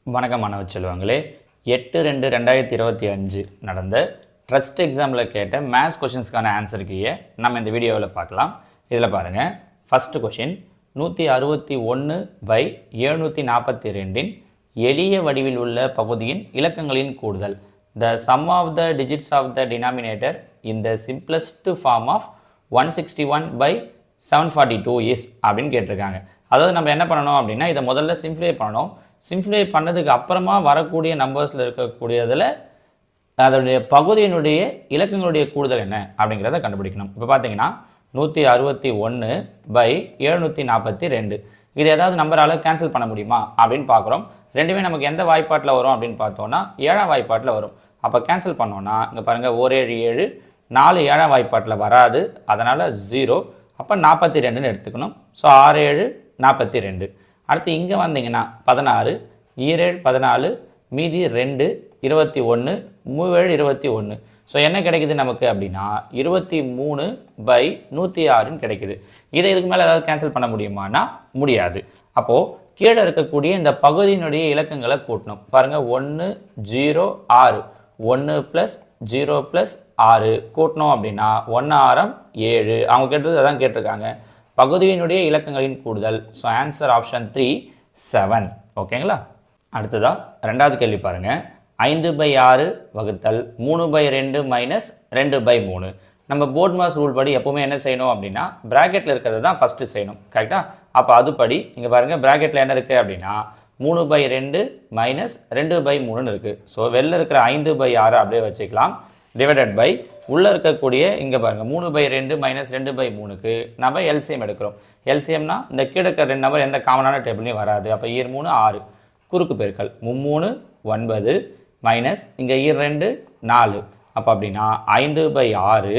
வணக்கம் மாணவ செல்வங்களே. 8/2/2025 நடந்த ட்ரஸ்ட் எக்ஸாமில் கேட்ட மேத்ஸ் கொஷின்ஸ்க்கான ஆன்சர் கீயை நம்ம இந்த வீடியோவில் பார்க்கலாம். இதில் பாருங்கள், ஃபஸ்ட்டு கொஷின் 161/742 எளிய வடிவில் உள்ள பகுதியின் இலக்கங்களின் கூடுதல். The sum of the digits of the denominator in the simplest form of 161/742 is அப்படின்னு கேட்டிருக்காங்க. அதாவது நம்ம என்ன பண்ணணும் அப்படின்னா, இதை முதல்ல சிம்ப்ளிஃபை பண்ணணும். சிம்ப்ளிஃபை பண்ணதுக்கு அப்புறமா வரக்கூடிய நம்பர்ஸில் இருக்கக்கூடியதில் அதனுடைய பகுதியினுடைய இலக்கங்களுடைய கூடுதல் என்ன அப்படிங்கிறத கண்டுபிடிக்கணும். இப்போ பார்த்தீங்கன்னா 161/742 இது ஏதாவது நம்பரால் கேன்சல் பண்ண முடியுமா அப்படின்னு பார்க்குறோம். ரெண்டுமே நமக்கு எந்த வாய்ப்பாட்டில் வரும் அப்படின்னு பார்த்தோன்னா 7ஆம் வாய்ப்பாட்டில் வரும். அப்போ கேன்சல் பண்ணோன்னா இங்கே பாருங்கள், 1 7 7 4 7ஆம் வாய்ப்பாட்டில் வராது, அதனால் 0. அப்போ 42ன்னு எடுத்துக்கணும். ஸோ 6 7 42. அடுத்து இங்கே வந்தீங்கன்னா 16 7 14 மீதி 2 21 3 21. ஸோ என்ன கிடைக்குது நமக்கு அப்படின்னா 23/106 கிடைக்குது. இதை இதுக்கு மேலே ஏதாவது கேன்சல் பண்ண முடியுமானா முடியாது. அப்போது கீழே இருக்கக்கூடிய இந்த பகுதியினுடைய இலக்கங்களை கூட்டணும். பாருங்கள், 1 0 6 1 + 0 + 6 கூட்டணும் அப்படின்னா 1 6 7. அவங்க கேட்டது அதான் கேட்டிருக்காங்க, பகுதியினுடைய இலக்கங்களின் கூடுதல். So answer option 3 7. ஓகேங்களா? அடுத்ததாக ரெண்டாவது கேள்வி பாருங்கள், 5/6 வகுத்தல் 3/2 - 2/3. நம்ம போர்ட் மாஸ் ரூல் படி எப்போவுமே என்ன செய்யணும் அப்படின்னா, ப்ராக்கெட்டில் இருக்கிறது தான் ஃபஸ்ட்டு செய்யணும். கரெக்டாக? அப்போ அதுபடி இங்கே பாருங்கள், ப்ராக்கெட்டில் என்ன இருக்குது அப்படின்னா 3/2 - 2/3 இருக்குது. ஸோ வெளில இருக்கிற 5/6 அப்படியே வச்சுக்கலாம், டிவைடட் பை உள்ளே இருக்கக்கூடிய இங்கே பாருங்கள் 3/2 - 2/3க்கு நம்ம எல்சிஎம் எடுக்கிறோம். எல்சிஎம்னா இந்த கீழே இருக்கிற 2 நம்பர் எந்த காமனான டேபிளையும் வராது. அப்போ 3 6 குறுக்கு பெருக்கல் 3 9 மைனஸ் இங்கே 2 4. அப்போ அப்படின்னா 5/6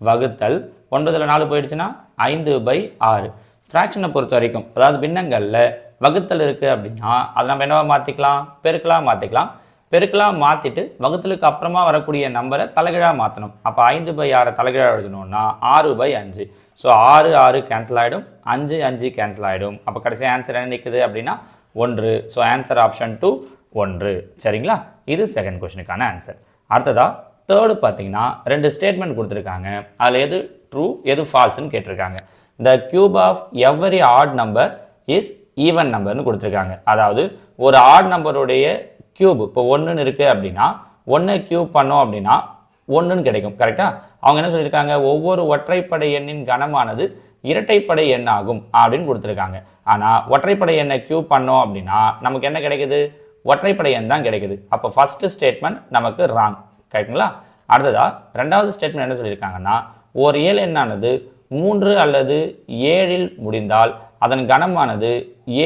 வகுத்தல் 9ல் 4 போயிடுச்சுன்னா 5/6. ஃப்ராக்ஷனை பொறுத்த வரைக்கும், அதாவது பின்னங்களில் வகுத்தல் இருக்குது அப்படின்னா அதை நம்ம என்னவா மாற்றிக்கலாம், பெருக்கலாக மாற்றிக்கலாம். பெருக்கலாக மாற்றிட்டு வகுத்தலுக்கு அப்புறமா வரக்கூடிய நம்பரை தலைகீழாக மாற்றணும். அப்போ 5/6 தலைகீழாக எழுதணும்னா 6/5. ஸோ 6 6 கேன்சல் ஆகிடும், 5 5 கேன்சல் ஆகிடும். அப்போ கடைசி ஆன்சர் என்ன நிற்குது அப்படின்னா 1. So answer option 2 1. சரிங்களா? இது செகண்ட் கொஸ்டினுக்கான ஆன்சர். அடுத்ததாக தேர்டு பார்த்தீங்கன்னா 2 ஸ்டேட்மெண்ட் கொடுத்துருக்காங்க. அதில் எது ட்ரூ எது ஃபால்ஸ்ன்னு கேட்டிருக்காங்க. The cube of every odd number is even நம்பர்னு கொடுத்துருக்காங்க. அதாவது ஒரு ஆட் நம்பருடைய கியூப் இப்போ 1ன்னு இருக்குது அப்படின்னா 1 கியூப் பண்ணோம் அப்படின்னா 1ன்னு கிடைக்கும். கரெக்டாக? அவங்க என்ன சொல்லியிருக்காங்க, ஒவ்வொரு ஒற்றைப்படை எண்ணின் கணமானது இரட்டைப்படை எண் ஆகும் அப்படின்னு கொடுத்துருக்காங்க. ஆனால் ஒற்றைப்படை எண்ணை கியூப் பண்ணோம் அப்படின்னா நமக்கு என்ன கிடைக்குது, ஒற்றைப்படை எண் தான் கிடைக்குது. அப்போ ஃபஸ்ட்டு ஸ்டேட்மெண்ட் நமக்கு ராங். கரெக்டுங்களா? அடுத்ததாக ரெண்டாவது ஸ்டேட்மெண்ட் என்ன சொல்லியிருக்காங்கன்னா, ஒரு இயல் எண்ணானது 3 அல்லது 7ல் முடிந்தால் அதன் கணமானது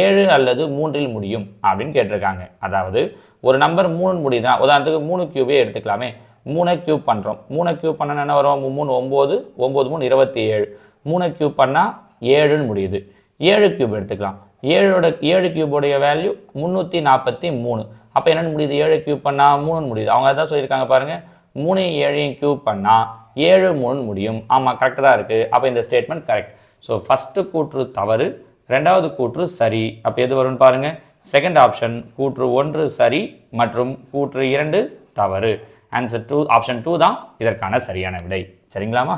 7 அல்லது 3ல் முடியும் அப்படின்னு கேட்டிருக்காங்க. அதாவது ஒரு நம்பர் 3 முடியுதுன்னா, உதாரணத்துக்கு 3 கியூபே எடுத்துக்கலாமே. 3 கியூப் பண்ணுறோம். 3 கியூப் பண்ண என்ன வரும், 3 9 9 3 27. 3 கியூப் பண்ணால் 7ன்னு முடியுது. 7 கியூப் எடுத்துக்கலாம். 7 கியூபோடைய வேல்யூ 343. அப்போ என்னென்னு முடியுது, 7 கியூப் பண்ணால் 3ன்னு முடியுது. அவங்க அதான் சொல்லியிருக்காங்க பாருங்கள், 3 7 கியூப் பண்ணால் 7 3ன்னு முடியும். ஆமாம், கரெக்டாக தான் இருக்குது. அப்போ இந்த ஸ்டேட்மெண்ட் கரெக்ட். ஸோ ஃபஸ்ட்டு கூற்று தவறு, ரெண்டாவது கூற்று சரி. அப்போ எது வரும்னு பாருங்கள், செகண்ட் ஆப்ஷன் கூற்று 1 சரி மற்றும் கூற்று 2 தவறு. ஆன்சர் 2 ஆப்ஷன் 2 தான் இதற்கான சரியான விடை. சரிங்களாமா?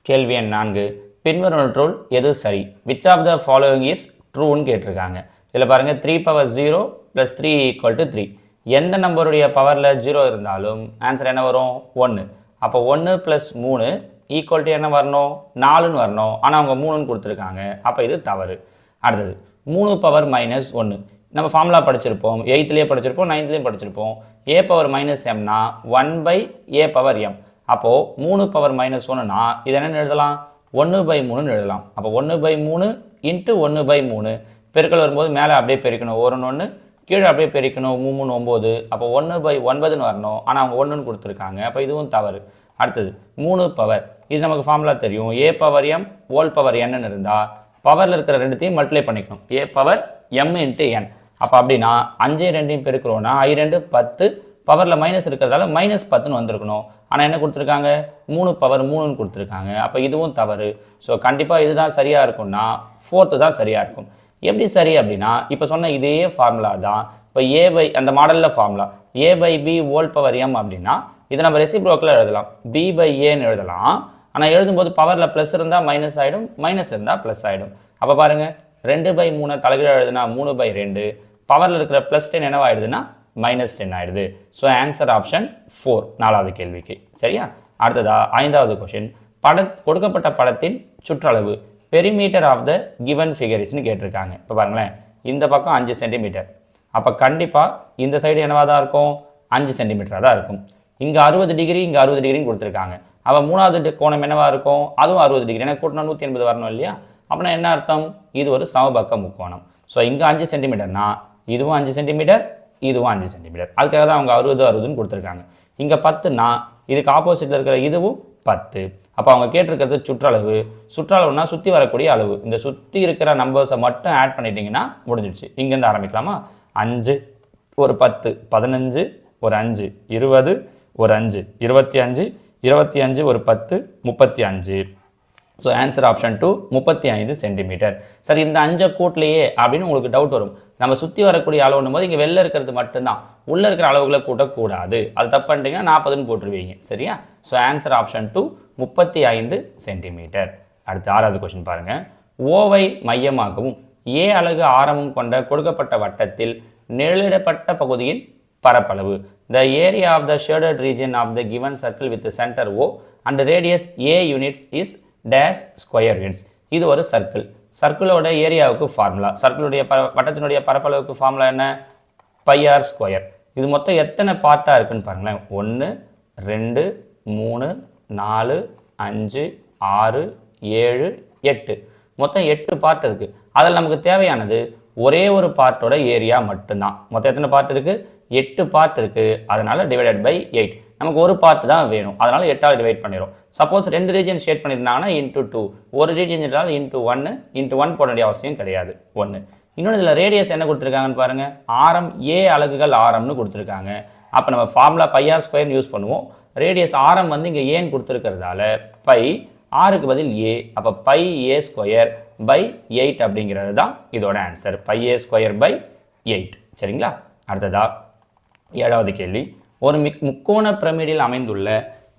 கேள்வி எண் 4, பின்வருவற்றுள் எது சரி, which of the following is ட்ரூன்னு கேட்டிருக்காங்க. இதில் பாருங்கள், 3/0 + 3 = 3. எந்த நம்பருடைய பவரில் 0 இருந்தாலும் ஆன்சர் என்ன வரும், 1. அப்போ 1 + 3 = என்ன வரணும், 4ன்னு வரணும். ஆனால் அவங்க 3ன்னு கொடுத்துருக்காங்க. அப்போ இது தவறு. அடுத்தது 3 பவர் -1. நம்ம ஃபார்முலா படிச்சிருப்போம், 8லேயே படிச்சிருப்போம், 9லேயும் படிச்சிருப்போம். a பவர் -mனா 1/a/m. அப்போது 3 பவர் -1னா இது என்னென்னு எழுதலாம், 1/3ன்னு எழுதலாம். அப்போ 1/3 × 1/3 பெருக்கல் வரும்போது மேலே அப்படியே பெருக்கணும், 1 1 கீழே அப்படியே பெருக்கணும், 3 3 9. அப்போ 1/9ன்னு வரணும். ஆனால் அவங்க 1ன்னு கொடுத்துருக்காங்க. அப்போ இதுவும் தவறு. அடுத்தது 3 பவர், இது நமக்கு ஃபார்முலா தெரியும், a/m ஹோல் n இருந்தால் பவரில் இருக்கிற ரெண்டுத்தையும் மல்டிப்ளை பண்ணிக்கணும், a/m × n. அப்போ அப்படின்னா 5 2 பெருக்கிறோன்னா 2 10, பவரில் மைனஸ் இருக்கிறதால -10ன்னு வந்திருக்கணும். ஆனால் என்ன கொடுத்துருக்காங்க, 3/3ன்னு கொடுத்துருக்காங்க. அப்போ இதுவும் தவறு. ஸோ கண்டிப்பாக இதுதான் சரியாக இருக்கும்னா 4th தான் சரியாக இருக்கும். எப்படி சரி அப்படின்னா, இப்போ சொன்ன இதே ஃபார்முலா தான் இப்போ ஏ பை அந்த மாடலில் formula A by B whole power M அப்படின்னா இதை நம்ம ரெசிப்ரோக்கில் எழுதலாம் பி பை ஏன்னு எழுதலாம். ஆனால் எழுதும்போது பவரில் ப்ளஸ் இருந்தால் மைனஸ் ஆகிடும், மைனஸ் இருந்தால் ப்ளஸ் ஆகிடும். அப்போ பாருங்கள் 2/3 தலைகீழாக எழுதுனா 3/2, பவரில் இருக்கிற +10 என்னவாயிடுதுன்னா -10 ஆயிடுது. ஸோ ஆன்சர் ஆப்ஷன் 4 4வது கேள்விக்கு. சரியா? அடுத்ததா 5வது கொஷின், கொடுக்கப்பட்ட படத்தின் சுற்றளவு பெரிமீட்டர் ஆஃப் த கிவன் ஃபிகரிஸ்னு கேட்டிருக்காங்க. இப்போ பாருங்களேன், இந்த பக்கம் 5 சென்டிமீட்டர், அப்போ கண்டிப்பாக இந்த சைடு என்னவாக தான் இருக்கும் 5 சென்டிமீட்டராக தான் இருக்கும். இங்கே 60 டிகிரி, இங்கே 60 டிகிரின்னு கொடுத்துருக்காங்க. அப்போ 3வது கோணம் என்னவாக இருக்கும், அதுவும் 60 டிகிரி. எனக்கு கூட்டினா 180 வரணும் இல்லையா? அப்படின்னா என்ன அர்த்தம், இது ஒரு சமபக்க முக்கோணம். ஸோ இங்கே 5 சென்டிமீட்டர்னா இதுவும் 5 சென்டிமீட்டர், இதுவும் 5 சென்டிமீட்டர். அதுக்காக தான் அவங்க 60 கொடுத்துருக்காங்க. இங்கே 10னா இதுக்கு ஆப்போசிட்டில் இருக்கிற இதுவும் 10. அப்போ அவங்க கேட்டிருக்கிறது சுற்றளவு. சுற்றளவுனா சுற்றி வரக்கூடிய அளவு. இந்த சுற்றி இருக்கிற நம்பர்ஸை மட்டும் ஆட் பண்ணிட்டீங்கன்னா முடிஞ்சிடுச்சு. இங்கேருந்து ஆரம்பிக்கலாமா? 5 ஒரு 10 15 ஒரு 5 20 ஒரு 5 25 25 ஒரு 10 35. So answer option 2 35 centimetre. சரி, இந்த 5 கூட்டலையே அப்படின்னு உங்களுக்கு டவுட் வரும். நம்ம சுற்றி வரக்கூடிய அளவுன்னும் போது இங்கே வெளில இருக்கிறது மட்டும்தான், உள்ளே இருக்கிற அளவுகளை கூட்டக்கூடாது. அது தப்பு பண்ணிட்டீங்கன்னா 40ன்னு போட்டுருவீங்க. சரியா? So answer option 2 35 centimetre. அடுத்து 6வது கொஸ்டின் பாருங்கள். ஓவை மையமாகவும் ஏ அலகு ஆரமும் கொண்ட கொடுக்கப்பட்ட வட்டத்தில் நிழலிடப்பட்ட பகுதியின் பரப்பளவு. The area of the shaded region of the given circle with the center O and radius A units is dash square units. இது ஒரு சர்க்கிள். சர்க்கிளோட ஏரியாவுக்கு ஃபார்முலா, சர்க்கிளுடைய வட்டத்தினுடைய பரப்பளவுக்கு ஃபார்முலா என்ன, πr ஸ்கொயர். இது மொத்தம் எத்தனை பார்ட்டாக இருக்குன்னு பாருங்களேன். 1 2 3 4 5 6 7 8, மொத்தம் 8 பார்ட் இருக்குது. அதில் நமக்கு தேவையானது ஒரே ஒரு பார்ட்டோட ஏரியா மட்டும்தான். மொத்தம் எத்தனை பார்ட் இருக்குது, 8 பார்ட் இருக்குது. அதனால் டிவைடட் பை 8, நமக்கு ஒரு பார்ட் தான் வேணும். அதனால் 8ஆல் டிவைட் பண்ணிடும். சப்போஸ் 2 ரீஜன் ஷேட் பண்ணியிருந்தாங்கன்னா இன்ட்டு 2, ஒரு ரீஜன் இருந்தால் இன்ட்டு 1 போட வேண்டிய அவசியம் கிடையாது. 1. இன்னொன்று இதில் ரேடியஸ் என்ன கொடுத்துருக்காங்கன்னு பாருங்கள். ஆரம் ஏ அலகுகள் ஆரம்னு கொடுத்துருக்காங்க. அப்போ நம்ம ஃபார்முலா πr ஸ்கொயர்னு யூஸ் பண்ணுவோம். ரேடியஸ் ஆரம் வந்து இங்கே ஏன்னு கொடுத்துருக்கிறதால பை, ஆருக்கு பதில் ஏ, அப்போ πa ஸ்கொயர் பை 8 அப்படிங்கிறது தான் இதோட ஆன்சர். πa square by 8. சரிங்களா? அடுத்ததா 7வது கேள்வி. ஒரு முக்கோண பிரமிடில் அமைந்துள்ள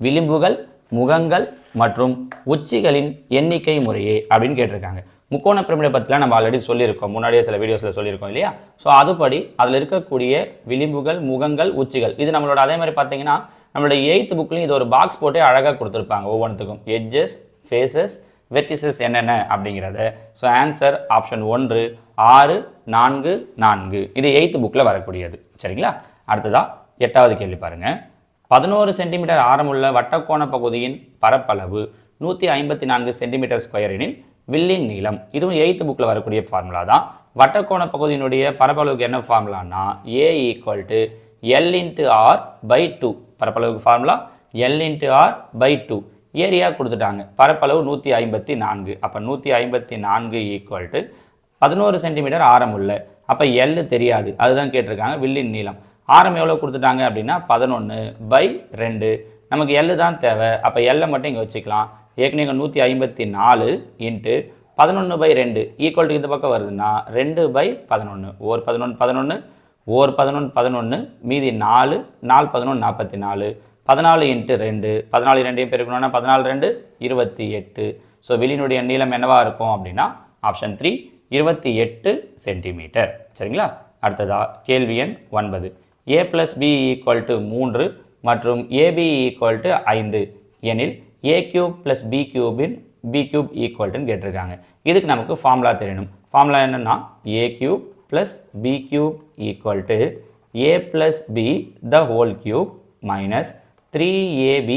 விளிம்புகள், முகங்கள் மற்றும் உச்சிகளின் எண்ணிக்கை முறையே அப்படின்னு கேட்டிருக்காங்க. முக்கோண பிரமிடை பற்றிலாம் நம்ம ஆல்ரெடி சொல்லியிருக்கோம், முன்னாடியே சில வீடியோஸில் சொல்லியிருக்கோம் இல்லையா? ஸோ அதுபடி அதில் இருக்கக்கூடிய விளிம்புகள், முகங்கள், உச்சிகள், இது நம்மளோட அதே மாதிரி பார்த்தீங்கன்னா நம்மளோட 8th புக்லையும் இது ஒரு பாக்ஸ் போட்டு அழகாக கொடுத்துருப்பாங்க. ஒவ்வொன்றுத்துக்கும் எட்ஜஸ், ஃபேஸஸ், வெர்டிசஸ் என்னென்ன அப்படிங்கிறத. So answer option 1 6 4 4. இது 8th புக்கில் வரக்கூடியது. சரிங்களா? அடுத்ததா 8வது கேள்வி பாருங்கள். 11 சென்டிமீட்டர் ஆரமுள்ள வட்டக்கோண பகுதியின் பரப்பளவு 154 சென்டிமீட்டர் ஸ்கொயர் எனில் வில்லின் நீளம். இதுவும் 8th புக்கில் வரக்கூடிய ஃபார்முலா தான். வட்டக்கோண பகுதியினுடைய பரப்பளவுக்கு என்ன ஃபார்முலானா A = L × R / 2. பரப்பளவுக்கு ஃபார்முலா L × R / 2. ஏரியா கொடுத்துட்டாங்க, பரப்பளவு 154. அப்போ 154 = 11 சென்டிமீட்டர் ஆரம் உள்ள, அப்போ L தெரியாது, அதுதான் கேட்டிருக்காங்க. வில்லின் நீளம் ஆரம் எவ்வளோ கொடுத்துட்டாங்க அப்படின்னா 11/2. நமக்கு L தான் தேவை. அப்போ L மட்டும் இங்கே வச்சுக்கலாம். ஏற்கனவே 154 × 11/2 ஈக்குவல் இந்த பக்கம் வருதுன்னா 2/11. ஓர் 11 11, ஓர் 11 11, மீதி 4 4 11 44. 14 × 2, 14 2 பெருக்கணும்னா 14 2 28. ஸோ வில்லினுடைய நீளம் என்னவா இருக்கும் அப்படின்னா ஆப்ஷன் 3 28 சென்டிமீட்டர். சரிங்களா? அடுத்ததா கேள்வி எண் 9. A + B = 3 மற்றும் AB = 5 எனில் A³ + B³ = கேட்டிருக்காங்க. இதுக்கு நமக்கு ஃபார்முலா தெரியணும். ஃபார்முலா என்னன்னா A³ + B³ = A + B the whole cube minus 3AB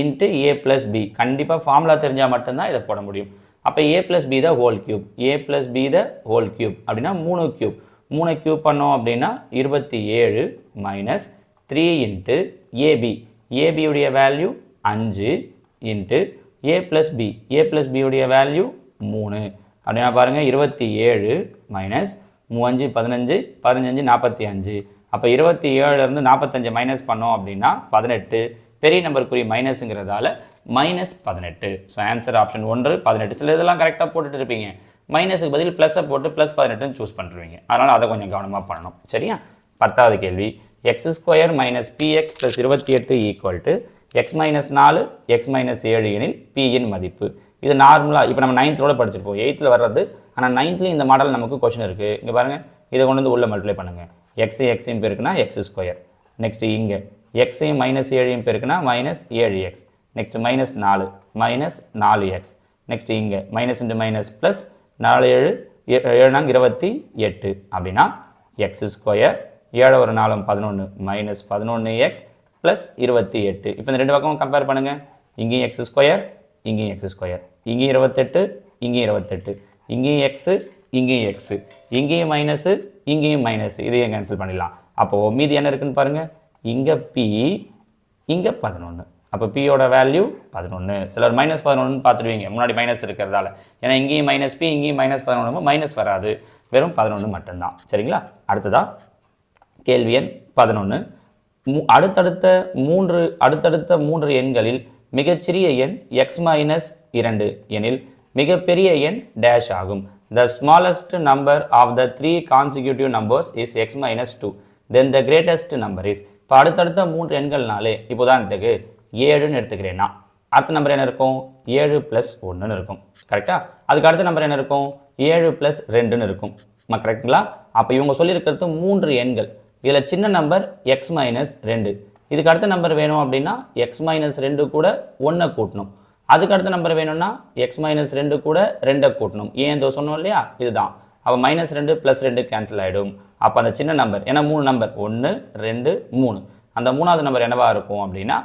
× A + B. கண்டிப்பாக ஃபார்முலா தெரிஞ்சால் மட்டும்தான் இதை போட முடியும். அப்போ A + B the whole cube, A + B the whole cube அப்படின்னா 3 கியூப். 3 கியூப் பண்ணோம் அப்படின்னா 27 minus 3 × AB. AB உடைய value 5 × A + B. A + B உடைய வேல்யூ 3 அப்படின்னா பாருங்கள் 27 minus 3 5 15 15 45. அப்போ 27லேருந்து 45 மைனஸ் பண்ணோம் அப்படின்னா 18. பெரிய நம்பருக்குரிய மைனஸுங்கிறதால -18. So answer option 1 18. சில இதெல்லாம் கரெக்டாக போட்டுட்டு இருப்பீங்க, மைனஸுக்கு பதில் ப்ளஸ்ஸை போட்டு +18ன்னு சூஸ் பண்ணுறீங்க. அதனால் அதை கொஞ்சம் கவனமாக பண்ணணும். சரியா? 10வது கேள்வி x square minus b x plus 28 equal to x minus 4 x minus 7 எனில் பியின் மதிப்பு. இது நார்மலாக இப்போ நம்ம 9th படிச்சிருப்போம், 8th வர்றது. ஆனால் 9thலையும் இந்த மாடல் நமக்கு கொஸ்டின் இருக்குது. இங்கே பாருங்கள், இதை கொண்டு வந்து உள்ள மல்டிப்ளை பண்ணுங்கள். எக்ஸையும் பெருக்குனா எக்ஸ் ஸ்கொயர். நெக்ஸ்ட்டு இங்கே எக்ஸையும் மைனஸ் 7 பெருக்குனா minus 7x. Next minus 4 minus 4x. Next இங்கே மைனஸ் இன்ட்டு மைனஸ் ப்ளஸ் 4 7 7 28 அப்படின்னா எக்ஸ் ஸ்கொயர் 7 ஒரு 4 11 மைனஸ் 11x ப்ளஸ் 28. இப்போ இந்த ரெண்டு பக்கமும் கம்பேர் பண்ணுங்கள். இங்கேயும் எக்ஸ் ஸ்கொயர், இங்கேயும் எக்ஸ் ஸ்கொயர், இங்கேயும் 28, இங்கேயும் 28, இங்கேயும் எக்ஸு, இங்கேயும் எக்ஸு, இங்கேயும் மைனஸு, இங்கேயும் மைனஸ். இதையும் கேன்சல் பண்ணிடலாம். அப்போது மீதி என்ன இருக்குன்னு பாருங்கள். இங்கே பி, இங்கே 11. அப்போ பியோட வேல்யூ 11. சிலர் மைனஸ் 11 பார்த்துருவீங்க, முன்னாடி மைனஸ் இருக்கிறதால. ஏன்னா இங்கேயும் மைனஸ் பி, இங்கேயும் மைனஸ் 11, மைனஸ் வராது, வெறும் 11 மட்டும்தான். சரிங்களா? அடுத்ததா கேள்வி எண் 11. அடுத்தடுத்த மூன்று எண்களில் மிகச்சிறிய எண் எக்ஸ் மைனஸ் 2 எனில் மிகப்பெரிய எண் டேஷ் ஆகும். The smallest number of the 3 consecutive numbers is x minus 2. Then the greatest number is. இப்போ அடுத்தடுத்த 3 எண்கள்னாலே இப்போ உதாரணத்துக்கு 7ன்னு எடுத்துக்கிறேன்னா அடுத்த நம்பர் என்ன இருக்கும்? 7 + 1ன்னு இருக்கும். கரெக்டாக? அதுக்கு அடுத்த நம்பர் என்ன இருக்கும்? 7 + 2ன்னு இருக்கும். கரெக்டுங்களா? அப்போ இவங்க சொல்லியிருக்கிறது 3 எண்கள். இதில் சின்ன நம்பர் எக்ஸ் மைனஸ் 2. இதுக்கு அடுத்த நம்பர் வேணும் அப்படின்னா எக்ஸ் மைனஸ் 2 கூட 1 கூட்டணும். அதுக்கு அடுத்த நம்பர் வேணும்னா எக்ஸ் மைனஸ் 2 கூட 2 கூட்டணும். ஏன் இதோ சொன்னோம் இல்லையா, இதுதான். அப்போ -2 + 2 கேன்சல் ஆகிடும். அப்போ அந்த சின்ன நம்பர், ஏன்னா 3 நம்பர் 1 2 3, அந்த 3வது நம்பர் என்னவா இருக்கும் அப்படின்னா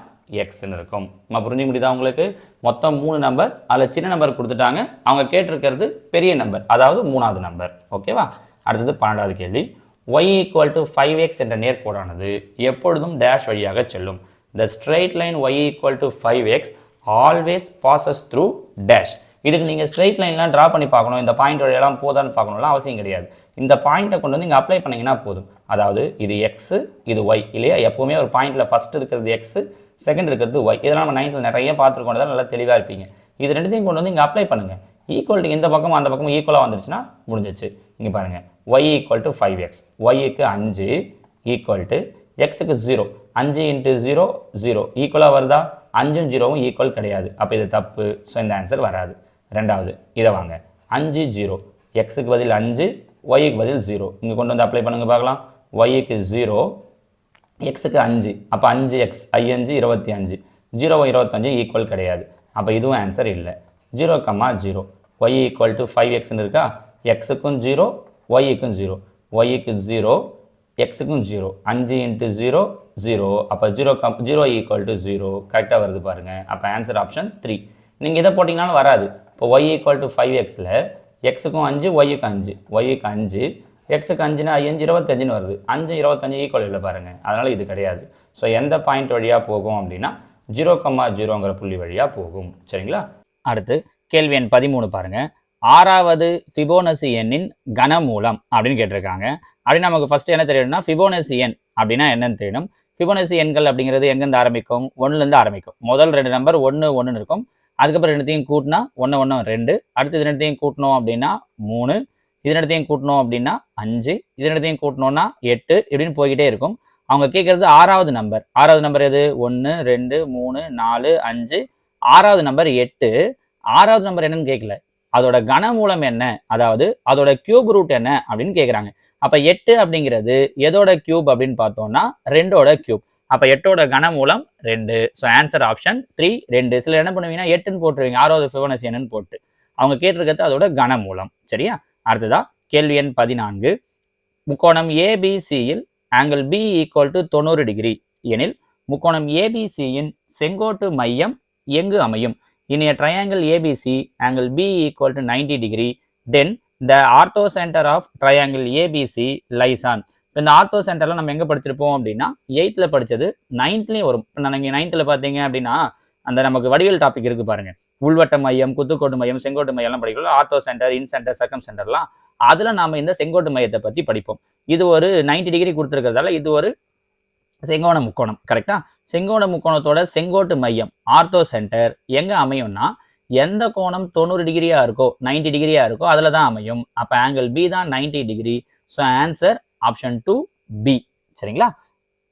எக்ஸ்ன்னு இருக்கும். நம்ம புரிஞ்சு முடியுதா உங்களுக்கு? மொத்தம் 3 நம்பர், அதில் சின்ன நம்பர் கொடுத்துட்டாங்க. அவங்க கேட்டிருக்கிறது பெரிய நம்பர், அதாவது 3வது நம்பர். ஓகேவா? அடுத்தது 12வது கேள்வி. y = 5x என்ற நேர்கோடானது எப்பொழுதும் டேஷ் வழியாக செல்லும். The straight line y = 5x always passes through dash. இதுக்கு நீங்கள் ஸ்ட்ரெயிட் லைன்லாம் ட்ரா பண்ணி பார்க்கணும், இந்த பாயிண்ட் வழியெல்லாம் போதான்னு பார்க்கணும்லாம் அவசியம் கிடையாது. இந்த பாயிண்ட்டை கொண்டு வந்து இங்கே அப்ளை பண்ணிங்கன்னா போதும். அதாவது இது எக்ஸு, இது ஒய் இல்லையா? எப்போவுமே ஒரு பாயிண்டில் ஃபஸ்ட் இருக்கிறது எக்ஸு, செகண்ட் இருக்கிறது ஒய். இதெல்லாம் நம்ம 9th நிறைய பார்த்துருக்கோம், நல்லா தெளிவாக இருப்பீங்க. இது ரெண்டுத்தையும் கொண்டு வந்து இங்கே அப்ளை பண்ணுங்கள். ஈக்குவல் டு இந்த பக்கம் அந்த பக்கம் ஈக்குவலாக வந்துருச்சுன்னா முடிஞ்சிச்சு. இங்கே பாருங்கள், y = 5x, ஒய்க்கு 5 ஈக்குவல் டு எக்ஸுக்கு 0, 5 × 0 0 ஈக்குவலாக வருதா? 5ம் 0வும் ஈக்குவல் கிடையாது. அப்போ இது தப்பு. ஸோ இந்த ஆன்சர் வராது. ரெண்டாவது இதை வாங்க, 5 0, எக்ஸுக்கு பதில் 5, ஒய்க்கு பதில் 0. இங்கே கொண்டு வந்து அப்ளை பண்ணுங்க பார்க்கலாம். ஒய்க்கு 0, எக்ஸுக்கு 5, அப்போ 5x, 5 25, 0 25 ஈக்குவல் கிடையாது. அப்போ இதுவும் ஆன்சர் இல்லை. 0, 0, y = 5xன்னு இருக்கா? எக்ஸுக்கும் 0, ஒய்க்கும் 0, ஒய்க்கு 0, எக்ஸுக்கும் 0, 5 × 0 0, அப்போ 0 = 0 கரெக்டாக வருது பாருங்கள். அப்போ ஆன்சர் ஆப்ஷன் 3. நீங்கள் இதை போட்டிங்கனாலும் வராது. இப்போ y = 5xல் எக்ஸுக்கும் 5, ஒய்க்கு 5, ஒய்க்கு 5, எக்ஸுக்கு 5னா 5 25ன்னு வருது. 5 25 ஈக்குவல் இல்லை பாருங்கள். அதனால் இது கிடையாது. ஸோ எந்த பாயிண்ட் வழியாக போகும் அப்படின்னா 0, 0ங்கிற புள்ளி வழியாக போகும். சரிங்களா? அடுத்து கேள்வி எண் 13 பாருங்கள். 6வது ஃபிபோனசி எண்ணின் கனமூலம் அப்படின்னு கேட்டிருக்காங்க. அப்படி நமக்கு ஃபஸ்ட்டு என்ன தெரியணும்னா ஃபிபோனசி எண் அப்படின்னா என்னன்னு தெரியணும். ஃபிபோனசி எண்கள் அப்படிங்கிறது எங்கேருந்து ஆரம்பிக்கும்? 1லேருந்து ஆரம்பிக்கும். முதல் 2 நம்பர் 1 1ன்னு இருக்கும். அதுக்கப்புறம் ரெண்டுத்தையும் கூட்டினா 1 1 2, அடுத்து இது ரெண்டுத்தையும் கூட்டணும் அப்படின்னா 3, இது ரெண்டுத்தையும் கூட்டணும் அப்படின்னா 5, இது ரெண்டுத்தையும் கூட்டணும்னா 8, இப்படின்னு போய்கிட்டே இருக்கும். அவங்க கேட்குறது 6வது நம்பர். 6வது நம்பர் எது? 1 2 3 4 5, 6வது நம்பர் 8. 6வது நம்பர் என்னன்னு கேட்கல, அதோட கனமூலம் என்ன, அதாவது அதோட கியூப் ரூட் என்ன அப்படின்னு கேட்குறாங்க. அப்போ 8 அப்படிங்கிறது எதோட கியூப் அப்படின்னு பார்த்தோம்னா 2ஓட கியூப். அப்போ 8ஓட கனமூலம் 2. So answer option 3 2. சில என்ன பண்ணுவீங்கன்னா 8ன்னு போட்டுருவீங்க, 6வது ஃபிபோனசி என்னன்னு போட்டு. அவங்க கேட்டிருக்கிறது அதோட கனமூலம். சரியா? அடுத்ததா கேள்வி எண் 14. முக்கோணம் ஏபிசியில் ஆங்கிள் பி = 90 டிகிரி எனில் முக்கோணம் ஏபிசியின் செங்கோட்டு மையம் எங்கு அமையும்? In a triangle ABC, angle B = 90 degree, then the orthocenter of triangle ABC lies on. இந்த ஆர்த்தோ சென்டர்லாம் நம்ம எங்கே படிச்சிருப்போம் அப்படின்னா 8th படித்தது, 9thலையும் வரும். இப்போ நீங்கள் 9th பார்த்தீங்க அப்படின்னா அந்த நமக்கு வடிவியல் டாபிக் இருக்குது பாருங்கள். உள்வட்ட மையம், குத்துக்கோட்டு மையம், செங்கோட்டு மையம்லாம் படிக்கிறோம். ஆர்த்தோ சென்டர், இன் சென்டர், சர்க்கம் சென்டர்லாம் அதில் நாம் இந்த செங்கோட்டு மையத்தை பற்றி படிப்போம். இது ஒரு 90 டிகிரி கொடுத்துருக்கிறதால இது ஒரு செங்கோண முக்கோணம். கரெக்டா? செங்கோண முக்கோணத்தோட செங்கோட்டு மையம் ஆர்த்தோ சென்டர் எங்கே அமையும்னா எந்த கோணம் 90 டிகிரியாக இருக்கோ 90 டிகிரியாக இருக்கோ அதில் தான் அமையும். அப்போ ஆங்கிள் பி தான் 90 degree. So answer option 2 B. சரிங்களா?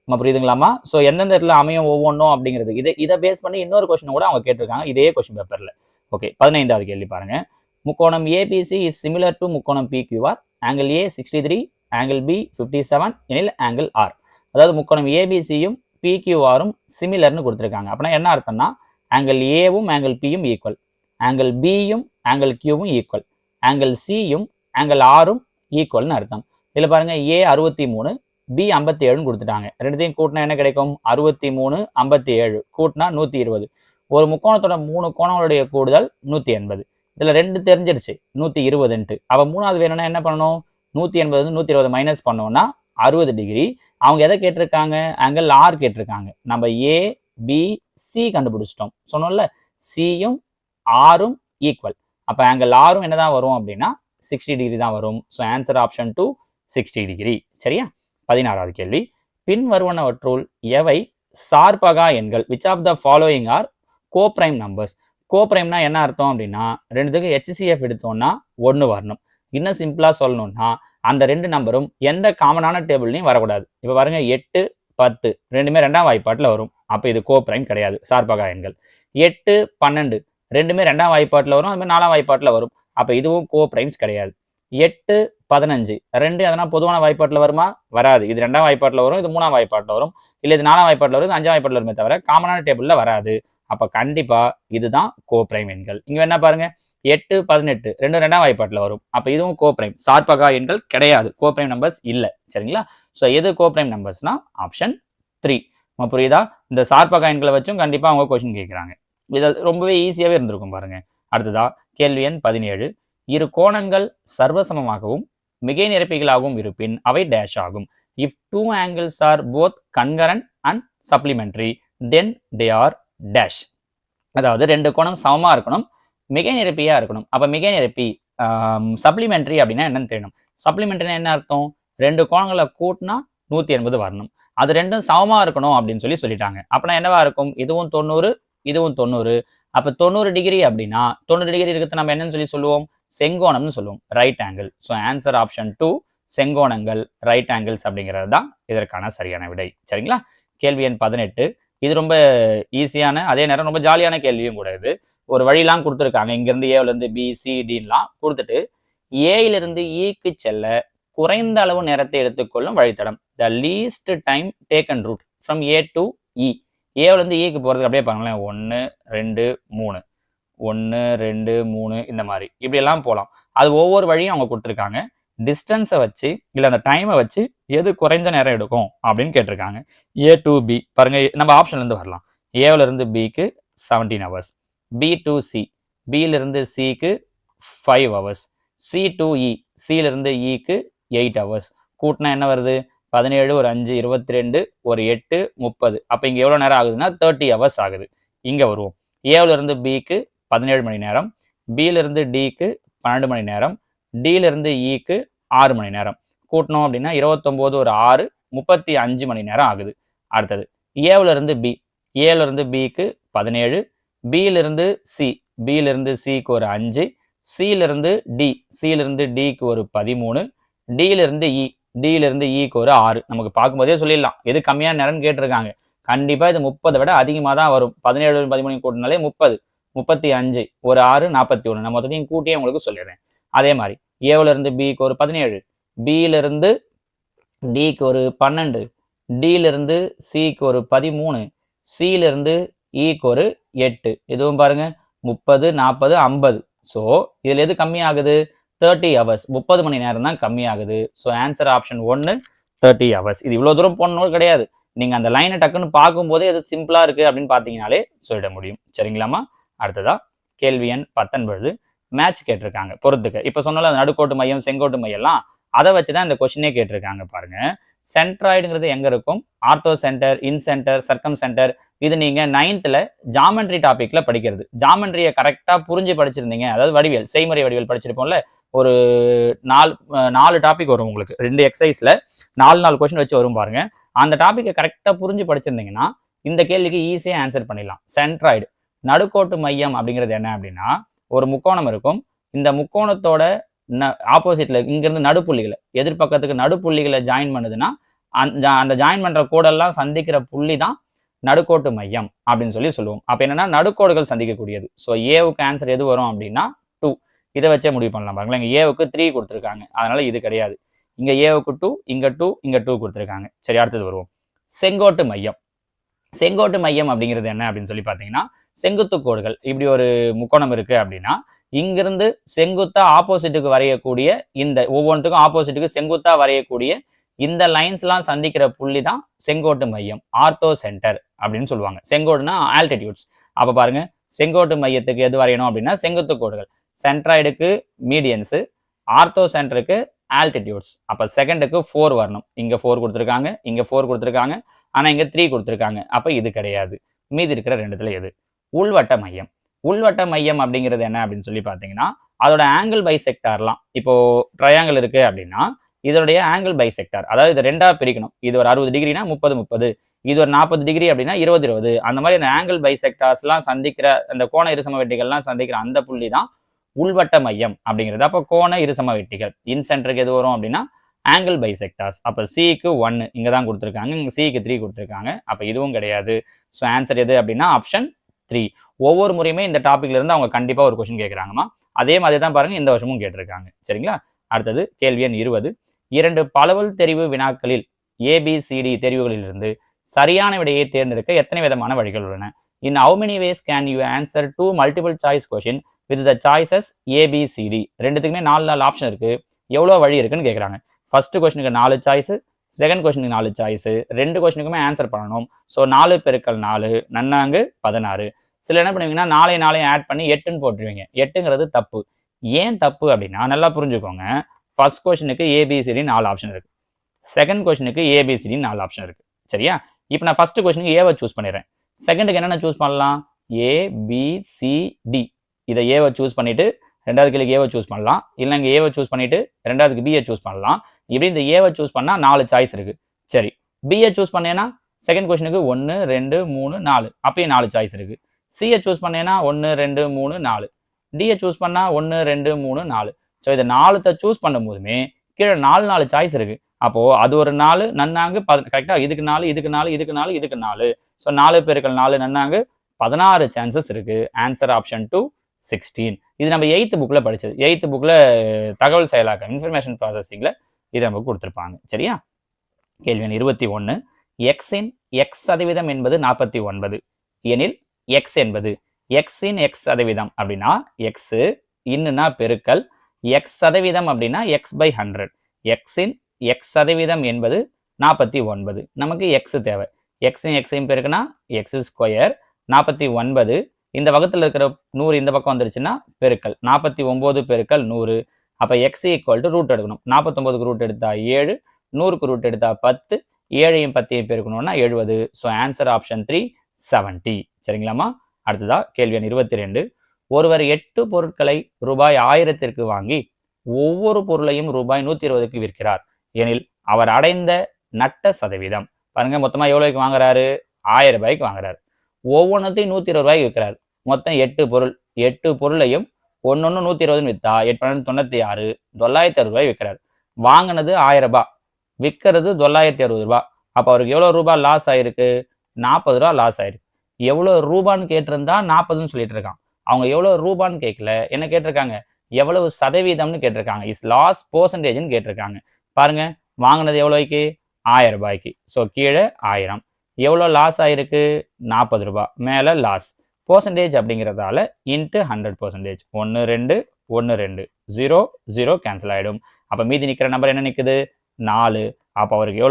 நம்ம புரியுதுங்களாமா? ஸோ எந்தெந்த இடத்துல அமையும் ஒவ்வொன்றும் அப்படிங்கிறது இதை பேஸ் பண்ணி இன்னொரு கொஸ்டின் கூட அவங்க கேட்டிருக்காங்க இதே கொஸ்டின் பேப்பர்ல. ஓகே, 15வது கேள்வி பாருங்க. முக்கோணம் ஏபிசி இஸ் சிமிலர் டு முக்கோணம் PQR, angle A 63, angle B 57 எனில் ஆங்கிள் ஆர். அதாவது முக்கோணம் ஏபிசியும் பிக்யூஆரும் சிமிலர்னு கொடுத்துருக்காங்க. அப்படின்னா என்ன அர்த்தம்னா ஆங்கிள் ஏவும் ஆங்கிள் பியும் ஈக்குவல், ஆங்கிள் பியும் ஆங்கிள் கியூவும் ஈக்குவல், ஆங்கிள் சியும் ஆங்கிள் ஆரும் ஈக்குவல்னு அர்த்தம். இதில் பாருங்க ஏ 63, பி 57 கொடுத்துட்டாங்க. ரெண்டுத்தையும் கூட்டினா என்ன கிடைக்கும்? 63 57 கூட்டினா 120. ஒரு முக்கோணத்தோட 3 கோணங்களுடைய கூடுதல் 180. இதுல 2 தெரிஞ்சிருச்சு 120ன்ட்டு. அப்ப மூணாவது வேணும்னா என்ன பண்ணணும்? 180 120 மைனஸ் பண்ணோம்னா 60 டிகிரி. அவங்க எதை கேட்டிருக்காங்க? ஆங்கிள் ஆர் கேட்டிருக்காங்க. நம்ம ஏ பி சி கண்டுபிடிச்சிட்டோம் சொன்னோம்ல, சியும் ஆரும் ஈக்குவல். அப்ப ஆங்கிள் ஆரும் என்னதான் வரும் அப்படின்னா 60 டிகிரி தான் வரும். So answer option 2 60 degree. சரியா? 16வது கேள்வி. பின் வருவனவற்றுள் எவை சார்பகா எண்கள்? Which of the following are coprime numbers? கோப்ரைம்னா என்ன அர்த்தம் அப்படின்னா ரெண்டுத்துக்கு HCF எடுத்தோம்னா 1 வரணும். இன்னும் சிம்பிளா சொல்லணும்னா அந்த ரெண்டு நம்பரும் எந்த காமனான டேபிள்லையும் வரக்கூடாது. இப்போ பாருங்க 8 10 ரெண்டுமே 2ஆம் வாய்ப்பாட்டில் வரும். அப்போ இது கோப்ரைம் கிடையாது, சார்பகா எண்கள். 8 12 ரெண்டுமே 2ஆம் வாய்ப்பாட்டில் வரும், அது மாதிரி 4ஆம் வாய்ப்பாட்டில் வரும். அப்போ இதுவும் கோப்ரைம்ஸ் கிடையாது. 8 15 ரெண்டு எதனா பொதுவான வாய்ப்பாட்டில் வருமா? வராது. இது 2ஆம் வாய்ப்பாட்டில் வரும், இது 3ஆம் வாய்ப்பாட்டில் வரும், இல்லை இது 4ஆம் வாய்ப்பாட்டில் வரும், இது 5ஆம் வாய்ப்பாட்டில் வருமே தவிர காமனான டேபிளில் வராது. அப்போ கண்டிப்பா இதுதான் கோப்ரைம் எண்கள். இங்க என்ன பாருங்க 8 18 ரெண்டு 2ஆம் வாய்ப்பாட்டில் வரும். அப்போ இதுவும் கோப்ரைம், சார்பகா எண்கள் கிடையாது, கோப்ரைம் நம்பர்ஸ் இல்லை. சரிங்களா? ஸோ எது கோப்ரைம் நம்பர்ஸ்னா ஆப்ஷன் 3. நம்ம புரியுதா? இந்த சார்பகா எண்களை வச்சும் கண்டிப்பா அவங்க கொஸ்டின் கேட்குறாங்க. இது ரொம்பவே ஈஸியாவே இருந்திருக்கும் பாருங்க. அடுத்ததா கேள்வி எண் 17. இரு கோணங்கள் சர்வசமமாகவும் மிகை நிரப்பிகளாகவும் இருப்பின் அவை டேஷ் ஆகும். If two angles are both concurrent and supplementary then they are dash. அதாவது ரெண்டு கோணம் சமமா இருக்கணும், மிகை நிரப்பியா இருக்கணும். அப்ப மிகை நிரப்பி சப்ளிமெண்டரி அப்படின்னா என்னன்னு தெரியணும். சப்ளிமெண்டரி என்ன அர்த்தம்? ரெண்டு கோணங்களை கூட்டினா 180 வரணும், அது ரெண்டும் சமமா இருக்கணும் அப்படின்னு சொல்லிட்டாங்க. அப்படின்னா என்னவா இருக்கும்? இதுவும் 90 இதுவும் 90. அப்ப 90 டிகிரி அப்படின்னா 90 டிகிரி இருக்கிறது நம்ம என்னன்னு சொல்லுவோம்? செங்கோணம்னு சொல்லுவோம், right angle. So answer option 2 செங்கோணங்கள், ரைட் ஆங்கிள்ஸ் அப்படிங்கிறது தான் இதற்கான சரியான விடை. சரிங்களா? கேள்வி எண் 18. இது ரொம்ப ஈஸியான அதே நேரம் ரொம்ப ஜாலியான கேள்வியும் கூட. இது ஒரு வழியெல்லாம் கொடுத்துருக்காங்க. இங்கிருந்து ஏவிலிருந்து பி சி டின்லாம் கொடுத்துட்டு ஏயிலிருந்து ஈக்கு செல்ல குறைந்த அளவு நேரத்தை எடுத்துக்கொள்ளும் வழித்தடம், the least time taken route from A to E. ஏவிலிருந்து ஈக்கு போகிறதுக்கு அப்படியே பாருங்களேன், 1 2 3 1 2 3 இந்த மாதிரி இப்படியெல்லாம் போகலாம். அது ஒவ்வொரு வழியும் அவங்க கொடுத்துருக்காங்க. டிஸ்டன்ஸை வச்சு இல்லை அந்த டைமை வச்சு எது குறைஞ்ச நேரம் எடுக்கும் அப்படின்னு கேட்டிருக்காங்க. ஏ டு பி பாருங்க, நம்ம ஆப்ஷன்லேருந்து வரலாம். ஏவிலிருந்து பிக்கு 17 ஹவர்ஸ், பி டு சி, பியிலிருந்து சிக்கு 5 ஹவர்ஸ், சி டு இ, சியிலிருந்து இக்கு 8 ஹவர்ஸ். கூட்டினா என்ன வருது? 17 ஒரு 5 22 ஒரு 8 30. அப்போ இங்கே எவ்வளோ நேரம் ஆகுதுன்னா 30 ஹவர்ஸ் ஆகுது. இங்கே வருவோம். ஏவிலிருந்து பிக்கு 17 மணி நேரம், பியிலிருந்து டிக்கு 12 மணி நேரம், டியிலிருந்து இக்கு 6 மணி நேரம். கூட்டணும் அப்படின்னா 29 ஒரு 6 35 மணி நேரம் ஆகுது. அடுத்தது ஏவிலிருந்து பி, ஏவிலிருந்து பிக்கு 17, பியிலிருந்து சி, பியிலிருந்து சிக்கு ஒரு 5, சியிலிருந்து டி, சியிலிருந்து டிக்கு ஒரு 13, டியிலிருந்து இ, டியிலிருந்து இக்கு ஒரு 6. நமக்கு பார்க்கும்போதே சொல்லிடலாம் எது கம்மியான நேரம்னு கேட்டிருக்காங்க. கண்டிப்பா இது 30 விட அதிகமாக தான் வரும். 17 13 கூட்டினாலே 30, 35 ஒரு 6 41. நான் மொத்தத்தையும் கூட்டியே உங்களுக்கு சொல்லிடுறேன். அதே மாதிரி ஏவிலிருந்து பிக்கு ஒரு 17, பியிலிருந்து டிக்கு ஒரு 12, டியிலிருந்து சிக்கு ஒரு 13, சியிலிருந்து இக்கு ஒரு 8. இதுவும் பாருங்க 30 40 50. ஸோ இதில் எது கம்மியாகுது? 30 ஹவர்ஸ், 30 மணி நேரம் தான் கம்மியாகுது. So answer option 1 30 hours. இது இவ்வளோ தூரம் போகணும் கிடையாது, நீங்கள் அந்த லைனை டக்குன்னு பார்க்கும்போதே எது சிம்பிளாக இருக்குது அப்படின்னு பார்த்தீங்கனாலே சொல்லிட முடியும். சரிங்களாமா? அடுத்ததா கேள்வி எண் 19. மேட்ச் கேட்டிருக்காங்க பொறுத்துக்க. இப்போ சொன்னால அந்த நடுக்கோட்டு மையம் செங்கோட்டு மையம்லாம் அதை வச்சு தான் இந்த கொஸ்டினே கேட்டிருக்காங்க பாருங்க. சென்ட்ராய்டுங்கிறது எங்க இருக்கும்? ஆர்த்தோ சென்டர், இன் சென்டர், சர்க்கம் சென்டர். இது நீங்க 9th ஜாமெண்ட்ரி டாபிக்ல படிக்கிறது. ஜாமெண்ட்ரியை கரெக்டா புரிஞ்சு படிச்சிருந்தீங்க, அதாவது வடிவியல், செய்முறை வடிவியல் படிச்சிருப்போம்ல, ஒரு 4 டாபிக் வரும் உங்களுக்கு. 2 எக்ஸசைஸ்ல 4 கொஸ்டின் வச்சு வரும் பாருங்க. அந்த டாபிக்கை கரெக்டா புரிஞ்சு படிச்சிருந்தீங்கன்னா இந்த கேள்விக்கு ஈஸியா ஆன்சர் பண்ணிடலாம். சென்ட்ராய்டு நடுக்கோட்டு மையம் அப்படிங்கிறது என்ன அப்படின்னா, ஒரு முக்கோணம் இருக்கும். இந்த முக்கோணத்தோட ஆப்போசிட்ல இங்கிருந்து நடுப்புள்ளிகளை, எதிர்பக்கத்துக்கு நடுப்புள்ளிகளை ஜாயின் பண்ணுதுன்னா அந்த ஜாயின் பண்ணுற கோடெல்லாம் சந்திக்கிற புள்ளி தான் நடுக்கோட்டு மையம் அப்படின்னு சொல்லி சொல்லுவோம். அப்போ என்னன்னா நடுக்கோடுகள் சந்திக்கக்கூடியது. ஸோ ஏவுக்கு ஆன்சர் எது வரும் அப்படின்னா 2. இதை வச்சே முடிவு பண்ணலாம் பாருங்களேன். இங்கே ஏவுக்கு 3 கொடுத்துருக்காங்க, அதனால இது கிடையாது. இங்கே ஏவுக்கு 2, இங்கே 2, இங்கே 2 கொடுத்துருக்காங்க. சரி, அடுத்தது வருவோம். செங்கோட்டு மையம். செங்கோட்டு மையம் அப்படிங்கிறது என்ன அப்படின்னு சொல்லி பார்த்தீங்கன்னா, செங்குத்து கோடுகள் இப்படி ஒரு முக்கோணம் இருக்கு அப்படின்னா, இங்கிருந்து செங்குத்தா ஆப்போசிட்டுக்கு வரையக்கூடிய இந்த ஒவ்வொன்றுக்கும் ஆப்போசிட்டுக்கு செங்குத்தா வரையக்கூடிய இந்த லைன்ஸ்லாம் சந்திக்கிற புள்ளி தான் செங்கோட்டு மையம், ஆர்த்தோ சென்டர் அப்படின்னு சொல்லுவாங்க. செங்கோடுனா ஆல்டிடியூட்ஸ். அப்போ பாருங்க, செங்கோட்டு மையத்துக்கு எது வரையணும் அப்படின்னா செங்குத்து கோடுகள். சென்ட்ராய்டுக்கு மீடியன்ஸு, ஆர்த்தோ சென்டருக்கு ஆல்டிடியூட்ஸ். அப்போ செகண்டுக்கு 4 வரணும். இங்கே 4 கொடுத்துருக்காங்க, இங்கே 4 கொடுத்துருக்காங்க, ஆனால் இங்கே 3 கொடுத்துருக்காங்க. அப்போ இது கிடையாது. மீதி இருக்கிற ரெண்டுத்துல எது? உள்வட்ட மையம். உள்வட்ட மையம் அப்படிங்கிறது என்ன அப்படின்னு சொல்லி பார்த்தீங்கன்னா, அதோட ஆங்கிள் பைசெக்டார்லாம் இப்போ ட்ரையாங்கிள் இருக்கு அப்படின்னா இதோடைய ஆங்கிள் பைசெக்டார், அதாவது இது ரெண்டா பிரிக்கணும். இது ஒரு 60 டிகிரினா 30 30, இது ஒரு 40 டிகிரி அப்படின்னா 20 20. அந்த மாதிரி அந்த ஆங்கிள் பைசெக்டார்ஸ்லாம் சந்திக்கிற அந்த கோண இருசம வெட்டிகள்லாம் சந்திக்கிற அந்த புள்ளி தான் உள்வட்ட மையம் அப்படிங்கிறது. அப்போ கோண இருசம வெட்டிகள் இன் சென்டருக்கு எது வரும் அப்படின்னா ஆங்கிள் பைசெக்டார்ஸ். அப்போ சிக்கு 1 இங்கே தான் கொடுத்துருக்காங்க, இங்கே சிக்கு 3 கொடுத்துருக்காங்க. அப்போ இதுவும் கிடையாது. ஸோ ஆன்சர் எது அப்படின்னா ஆப்ஷன் 3. ஒவ்வொரு முறையுமே இந்த டாபிக்ல இருந்து அவங்க கண்டிப்பாக ஒரு கொஸ்டின் கேட்குறாங்கம்மா. அதே மாதிரி தான் பாருங்க இந்த வருஷமும் கேட்டிருக்காங்க. சரிங்களா? அடுத்தது கேள்வி எண் 20. 2 பலவல் தெரிவு வினாக்களில் ABCD தெரிவுகளிலிருந்து சரியான விடையை தேர்ந்தெடுக்க எத்தனை விதமான வழிகள் உள்ளன? In how many ways can you answer 2 multiple choice question with the choices ABCD? ரெண்டுத்துக்குமே 4 ஆப்ஷன் இருக்கு. எவ்வளோ வழி இருக்குன்னு கேட்குறாங்க. ஃபர்ஸ்ட் கொஸ்டினுக்கு 4 சாய்ஸ், செகண்ட் கொஸ்டினுக்கு 4 சாய்ஸ், 2 கொஸ்டினுக்குமே ஆன்சர் பண்ணணும். ஸோ 4 பெருக்கல் 4 நன்னாங்கு 16. சில என்ன பண்ணுவீங்கன்னா 4 ஆட் பண்ணி 8ன்னு போட்டுருவீங்க. 8ங்கிறது தப்பு. ஏன் தப்பு அப்படின்னா நல்லா புரிஞ்சுக்கோங்க. ஃபர்ஸ்ட் கொஸ்டினுக்கு ABCD 4 ஆப்ஷன் இருக்கு, செகண்ட் கொஸ்டினுக்கு ABCD 4 ஆப்ஷன் இருக்கு. சரியா? இப்போ நான் ஃபர்ஸ்ட் கொஸ்டினுக்கு ஏவை சூஸ் பண்ணிடுறேன். செகண்டுக்கு என்னென்ன சூஸ் பண்ணலாம்? ABCD. இதை ஏவை சூஸ் பண்ணிட்டு ரெண்டாவது கேள்விக்கு ஏவை சூஸ் பண்ணலாம், இல்லை இங்கே ஏவை சூஸ் பண்ணிட்டு ரெண்டாவதுக்கு பியை சூஸ் பண்ணலாம். இப்படி இந்த ஏவை சூஸ் பண்ணால் 4 சாய்ஸ் இருக்கு. சரி, பியை சூஸ் பண்ணேன்னா செகண்ட் கொஸ்டினுக்கு 1 2 3 4, அப்பயும் 4 சாய்ஸ் இருக்கு. சியை சூஸ் பண்ணேன்னா 1 2 3 4, டியை சூஸ் பண்ணா 1 2 3 4. ஸோ இதை 4 சூஸ் பண்ணும் போதுமே கீழே 4 சாய்ஸ் இருக்கு. அப்போ அது ஒரு 4 நன்னாங்கு கரெக்டா இதுக்கு 4 இதுக்கு 4 இதுக்கு 4 இதுக்கு 4. ஸோ 4 பெருக்கல் 4 நன்னாங்கு 16 சான்சஸ் இருக்கு. Answer option 2 16. இது நம்ம 8th புக்ல படிச்சது. 8th புக்ல தகவல் செயலாக்கம் இன்ஃபர்மேஷன் ப்ராசஸிங்ல இது நமக்கு கொடுத்துருப்பாங்க. சரியா? கேள்வி எண் 21. எக்ஸின் எக்ஸ் சதவீதம் என்பது 49 எனில் எக்ஸ் என்பது எக்ஸின் எக்ஸ் சதவீதம் அப்படின்னா எக்ஸ் இன்னுனா பெருக்கல் எக்ஸ் சதவீதம் அப்படின்னா எக்ஸ் பை 100. எக்ஸின் எக்ஸ் சதவீதம் என்பது 49. நமக்கு எக்ஸ் தேவை. எக்ஸின் எக்ஸையும் பெருக்குனா எக்ஸ் ஸ்கொயர் 49. இந்த பக்கத்தில் இருக்கிற 100 இந்த பக்கம் வந்துருச்சுன்னா பெருக்கல் 49 பெருக்கல் 100. அப்போ எக்ஸ் ஈக்குவல் டு ரூட் எடுக்கணும். 49க்கு ரூட் எடுத்தா 7, 100க்கு ரூட் எடுத்தா 10, 7ஐயும் 10ஐயும் பெருக்கணும்னா 70. So answer option 3 70. சரிங்களாமா? அடுத்ததா கேள்வி எண் 22. ஒருவர் 8 பொருட்களை ரூபாய் 1000க்கு வாங்கி ஒவ்வொரு பொருளையும் ரூபாய் 120க்கு விற்கிறார் எனில் அவர் அடைந்த நட்ட சதவீதம். பாருங்க, மொத்தமா எவ்வளவுக்கு வாங்குறாரு? 1000 ரூபாய்க்கு வாங்குறாரு. ஒவ்வொன்றத்தையும் 120 ரூபாய்க்கு விற்கிறார். மொத்தம் 8 பொருள். 8 பொருளையும் ஒன்னொன்னு 120 வித்தா 8 96 960 ரூபாய் விற்கிறார். வாங்கினது 1000 ரூபாய், விற்கிறது 960 ரூபாய். அப்போ அவருக்கு எவ்வளவு ரூபாய் லாஸ் ஆயிருக்கு? 40 ரூபாய் லாஸ் ஆயிருக்கு. எவ்வளவு ரூபான்னு கேட்டிருந்தா 40ன்னு சொல்லிட்டு இருக்கான். அவங்க எவ்வளவு ரூபான்னு கேட்கல, என்ன கேட்டிருக்காங்க? எவ்வளவு சதவீதம்னு கேட்டிருக்காங்க. இஸ் லாஸ் பெர்சன்டேஜ்னு கேட்டிருக்காங்க. பாருங்க, வாங்கினது எவ்வளோக்கு? 1000 ரூபாய்க்கு. ஸோ கீழே 1000. எவ்வளோ லாஸ் ஆயிருக்கு? 40 ரூபாய். மேலே லாஸ். பெர்சன்டேஜ் அப்படிங்கிறதால இன்ட்டு 100%. 1 2 1 2 0 0 கேன்சல் ஆகிடும். அப்போ மீதி நிற்கிற நம்பர் என்ன நிற்குது? 4. அப்போ அவருக்கு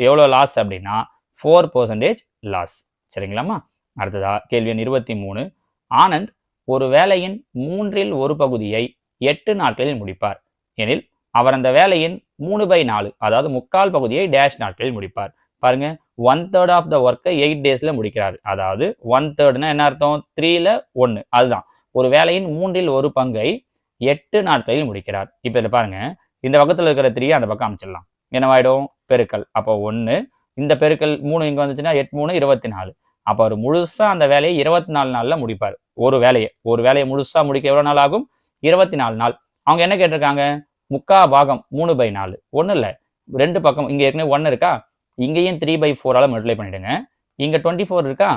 எவ்வளோ லாஸ் அப்படின்னா 4% லாஸ். சரிங்களாமா? அடுத்ததா கேள்வி எண் 23. ஆனந்த் ஒரு வேலையின் 3ல் ஒரு பகுதியை 8 நாட்களில் முடிப்பார் எனில் அவர் அந்த வேலையின் 3/4 அதாவது 3/4 பகுதியை டேஷ் நாட்களில் முடிப்பார். பாருங்க, 1/3 ஆஃப் த ஒர்க்கை 8 டேஸ்ல முடிக்கிறார். அதாவது 1/3னா என்ன அர்த்தம்? 3ல் 1. அதுதான் ஒரு வேலையின் 3ல் ஒரு பங்கை 8 நாட்களில் முடிக்கிறார். இப்போ இதில் பாருங்க, இந்த பக்கத்தில் இருக்கிற 3 அந்த பக்கம் அமைச்சிடலாம். என்னவாயிடும்? பெருக்கல். அப்போ 1 இந்த பெருக்கல் 3 இங்கே வந்துச்சுன்னா 8 3 24. அப்போ அவர் முழுசா அந்த வேலையை 24 நாளில் முடிப்பார். ஒரு வேலையை முழுசா முடிக்க எவ்வளோ நாள் ஆகும்? 24 நாள். அவங்க என்ன கேட்டிருக்காங்க? 3/4 3/4. ஒன்றும் இல்லை, 2 பக்கம் இங்கே ஏற்கனவே 1 இருக்கா, இங்கேயும் 3/4ஆல் மல்டிப்ளை பண்ணிடுங்க. இங்கே 24 இருக்கா,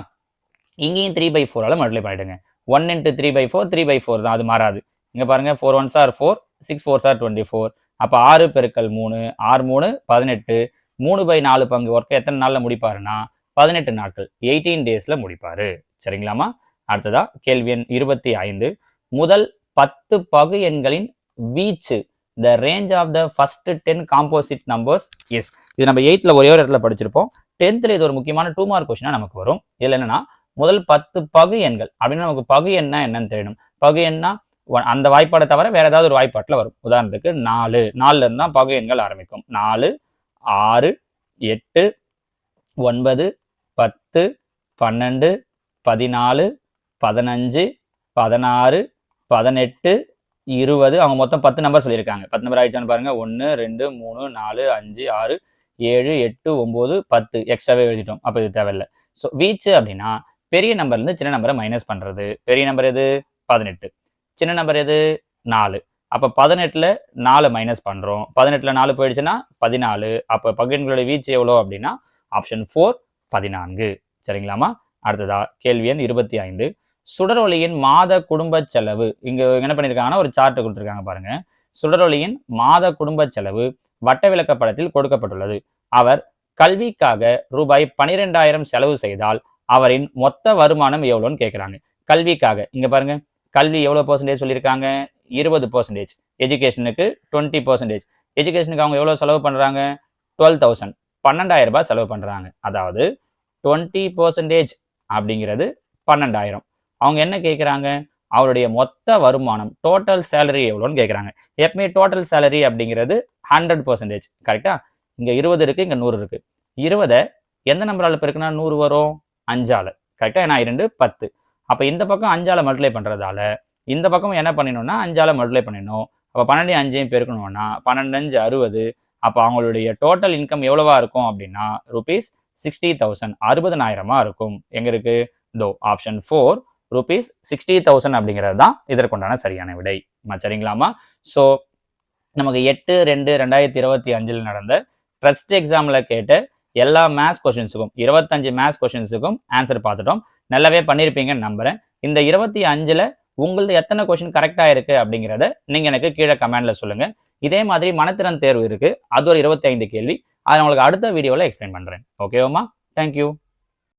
இங்கேயும் 3/4ஆல் மல்டிப்ளை பண்ணிடுங்க. 1 × 3/4 3/4 தான், அது மாறாது. இங்கே பாருங்க 4 1s are 4, 6 4s are 24. அப்போ 6 பெருக்கல் 3 6 3 18. 3/4 பங்கு ஒர்க்கை எத்தனை நாளில் முடிப்பாருன்னா 18 நாட்கள் 18 டேஸில் முடிப்பாரு. சரிங்களாமா? அடுத்ததா கேள்வி எண் 25. முதல் 10 பகு எண்களின் வீச்சு the range of the first 10 composite numbers is. இது நம்ம 8th ஒரே ஒரு இடத்துல படிச்சிருப்போம். 10th இது ஒரு முக்கியமான 2 மார்க் கொஸ்டினா நமக்கு வரும். இதில் என்னன்னா முதல் 10 பகு எண்கள் அப்படின்னா நமக்கு பகு எண்ணா என்னன்னு தெரியணும். பகு எண்ணா அந்த வாய்ப்பாடை தவிர வேற ஏதாவது ஒரு வாய்ப்பாட்டில் வரும். உதாரணத்துக்கு 4 இருந்து தான் பகு எண்கள் ஆரம்பிக்கும். 4 6 8 9 10 12 14 15 16 18 20. அவங்க மொத்தம் 10 நம்பர் சொல்லியிருக்காங்க. 10 நம்பர் ஆயிடுச்சான்னு பாருங்க. 1 2 3 4 5 6 7 8 9 10 எக்ஸ்ட்ராவே எழுதிட்டோம். அப்போ இது தேவையில்லை. ஸோ வீச்சு அப்படின்னா பெரிய நம்பர்லேருந்து சின்ன நம்பரை மைனஸ் பண்ணுறது. பெரிய நம்பர் எது? 18. சின்ன நம்பர் எது? 4. அப்போ 18ல் 4 மைனஸ் பண்ணுறோம். 18ல் 4 போயிடுச்சுன்னா 14. அப்போ பகுதிகளுடைய வீச்சு எவ்வளோ அப்படின்னா ஆப்ஷன் 4 14. சரிங்களாமா? அடுத்ததா கேள்வி எண் 25. சுடரொளியின் மாத குடும்ப செலவு. இங்கே என்ன பண்ணியிருக்காங்கன்னா ஒரு சார்ட் கொடுத்துருக்காங்க பாருங்க. சுடரொளியின் மாத குடும்ப செலவு வட்ட விளக்க படத்தில் கொடுக்கப்பட்டுள்ளது. அவர் கல்விக்காக ரூபாய் 12,000 செலவு செய்தால் அவரின் மொத்த வருமானம் எவ்வளோன்னு கேட்குறாங்க. கல்விக்காக இங்கே பாருங்க, கல்வி எவ்வளோ % சொல்லியிருக்காங்க? 20%. எஜுகேஷனுக்கு 20%. எஜுகேஷனுக்கு அவங்க எவ்வளோ செலவு பண்ணுறாங்க? 12,000. 12,000 ரூபாய் செலவு பண்ணுறாங்க. அதாவது 20% அப்படிங்கிறது 12,000. அவங்க என்ன கேட்குறாங்க? அவருடைய மொத்த வருமானம் டோட்டல் சேலரி எவ்வளோன்னு கேட்குறாங்க. எப்பவுமே டோட்டல் சேலரி அப்படிங்கிறது 100%. கரெக்டா? இங்கே 20 இருக்குது, இங்கே 100 இருக்குது. 20 எந்த நம்பரால் பெருக்குனா 100 வரும்? 5ஆல். கரெக்டாக? ஏன்னா 2 10. அப்போ இந்த பக்கம் 5ஆல் மல்டிப்ளை பண்ணுறதால இந்த பக்கம் என்ன பண்ணிடணும்னா 5ஆல் மல்டிப்ளை பண்ணிடணும். அப்போ 12 5 பெருக்கணும்னா 12 5 60. அப்போ அவங்களுடைய டோட்டல் இன்கம் எவ்வளவா இருக்கும் அப்படின்னா rupees 60,000 60,000 இருக்கும். எங்கே இருக்குது? இதோ ஆப்ஷன் 4 rupees 60,000 அப்படிங்கிறது தான் இதற்குண்டான சரியான விடை. சரிங்களாமா? ஸோ நமக்கு 8/2/2025 நடந்த ட்ரஸ்ட் எக்ஸாமில் கேட்ட எல்லா மேத்ஸ் கொஷின்ஸுக்கும் 25 மேத்ஸ் கொஷின்ஸுக்கும் ஆன்சர் பார்த்துட்டோம். நல்லாவே பண்ணியிருப்பீங்கன்னு நம்புகிறேன். இந்த 25ல் உங்களது எத்தனை கொஷின் கரெக்டாக இருக்குது அப்படிங்கிறத நீங்கள் எனக்கு கீழே கமெண்டில் சொல்லுங்கள். இதே மாதிரி மனத்திறன் தேர்வு இருக்குது. அது ஒரு 25 கேள்வி. அதை உங்களுக்கு அடுத்த வீடியோவில் எக்ஸ்பிளைன் பண்ணுறேன். ஓகேவாம்மா? தேங்க்யூ.